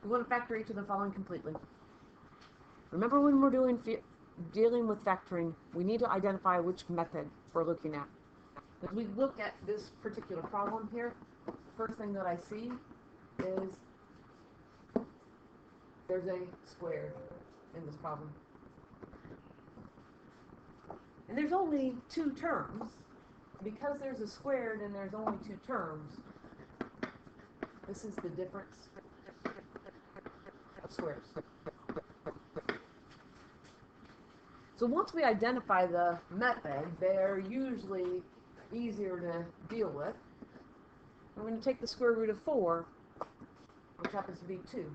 We want to factor each of the following completely. Remember, when we're dealing with factoring, we need to identify which method we're looking at. As we look at this particular problem here, the first thing that I see is there's a square in this problem. And there's only two terms. Because there's a squared and there's only two terms, this is the difference of squares. So once we identify the method, they're usually easier to deal with. We're going to take the square root of 4, which happens to be 2.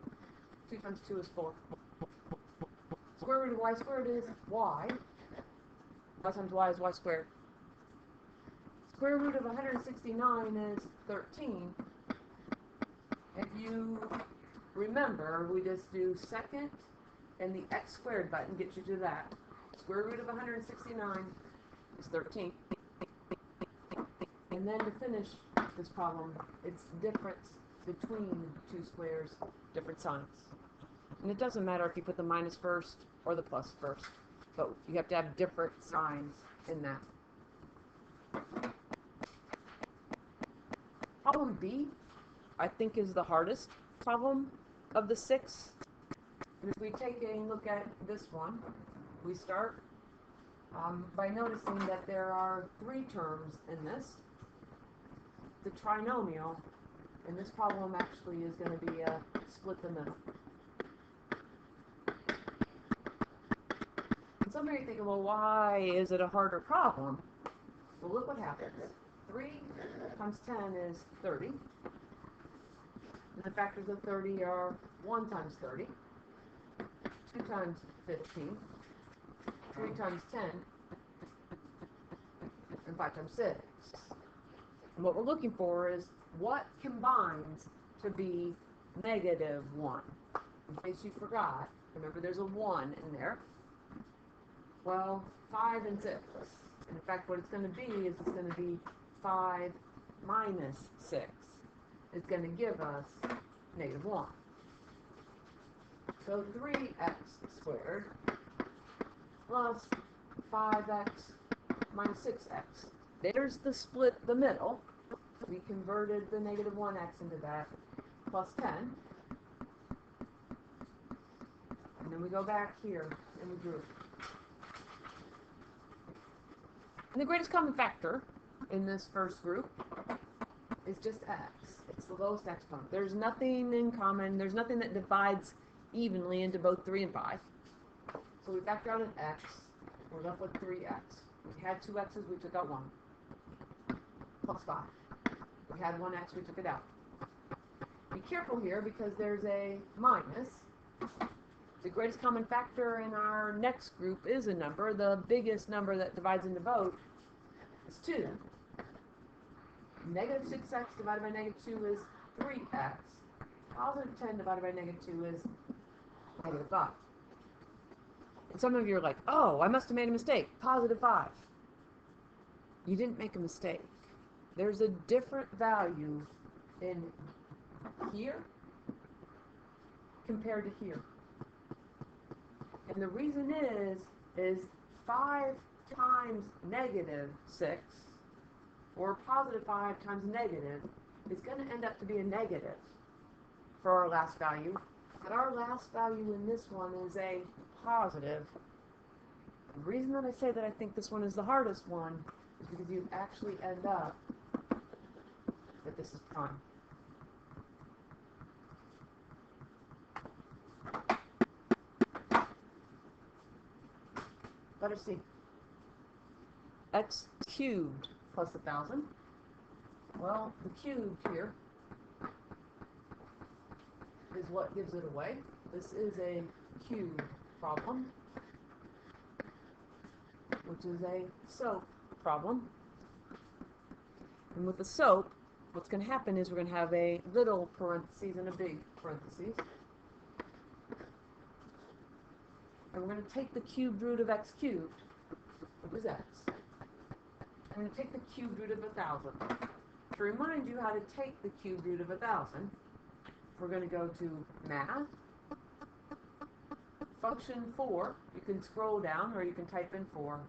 2 times 2 is 4. Square root of y squared is y. Y times y is y squared. Square root of 169 is 13. If you remember, we just do second and the x squared button gets you to that. Square root of 169 is 13. And then to finish this problem, it's the difference between two squares, different signs. And it doesn't matter if you put the minus first or the plus first, but you have to have different signs in that. Problem B, I think, is the hardest problem of the 6. And if we take a look at this one, we start by noticing that there are 3 terms in this. The trinomial in this problem actually is going to be a split the middle. And some of you are thinking, well, why is it a harder problem? Well, look what happens. 3 times 10 is 30. And the factors of 30 are 1 times 30, 2 times 15, 3 times 10, and 5 times 6. And what we're looking for is what combines to be negative 1. In case you forgot, remember there's a 1 in there. Well, 5 and 6. And in fact, what it's going to be is it's going to be 5 minus 6. It's going to give us negative 1. So 3x squared plus 5x minus 6x. There's the split the middle. We converted the negative 1x into that, plus 10. And then we go back here in the group. And the greatest common factor in this first group is just x. It's the lowest exponent. There's nothing in common. There's nothing that divides evenly into both 3 and 5. So we factor out an x. We're left with 3x. We had 2 x's, we took out 1. Plus 5. We had 1x, we took it out. Be careful here because there's a minus. The greatest common factor in our next group is a number. The biggest number that divides into both is 2. Negative 6x divided by negative 2 is 3x. Positive 10 divided by negative 2 is negative 5. And some of you are like, oh, I must have made a mistake. Positive 5. You didn't make a mistake. There's a different value in here compared to here. And the reason is 5 times negative 6, or positive 5 times negative, is going to end up to be a negative for our last value. But our last value in this one is a positive. The reason that I say that I think this one is the hardest one is because you actually end up that this is prime. Letter C. X cubed plus 1,000. Well, the cubed here is what gives it away. This is a cube problem, which is a SOAP problem. And with the SOAP, what's going to happen is we're going to have a little parentheses and a big parentheses. And we're going to take the cubed root of x cubed, which is x. I'm going to take the cubed root of 1,000. To remind you how to take the cubed root of 1,000, we're going to go to Math, Function 4. You can scroll down or you can type in 4.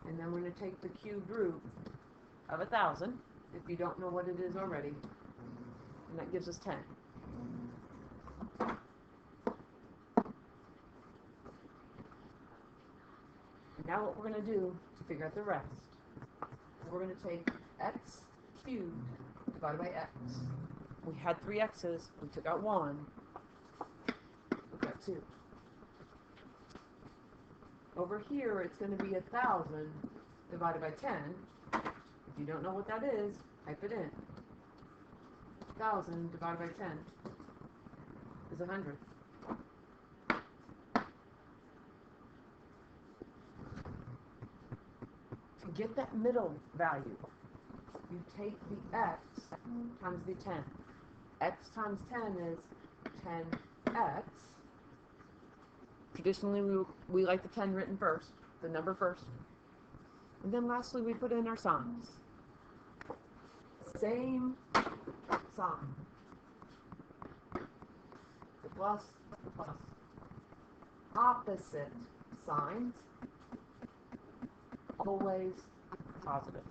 And then we're going to take the cubed root of 1,000, if you don't know what it is already. And that gives us 10. Now what we're going to do to figure out the rest, we're going to take x cubed divided by x. We had 3 x's, we took out 1, we got 2. Over here it's going to be 1,000 divided by 10. If you don't know what that is, type it in. 1,000 divided by 10 is 100. To get that middle value, you take the x times the 10. X times 10 is 10x. Traditionally, we like the 10 written first, the number first. And then lastly, we put in our signs. Same sign. The plus, the plus. Opposite signs, always positive.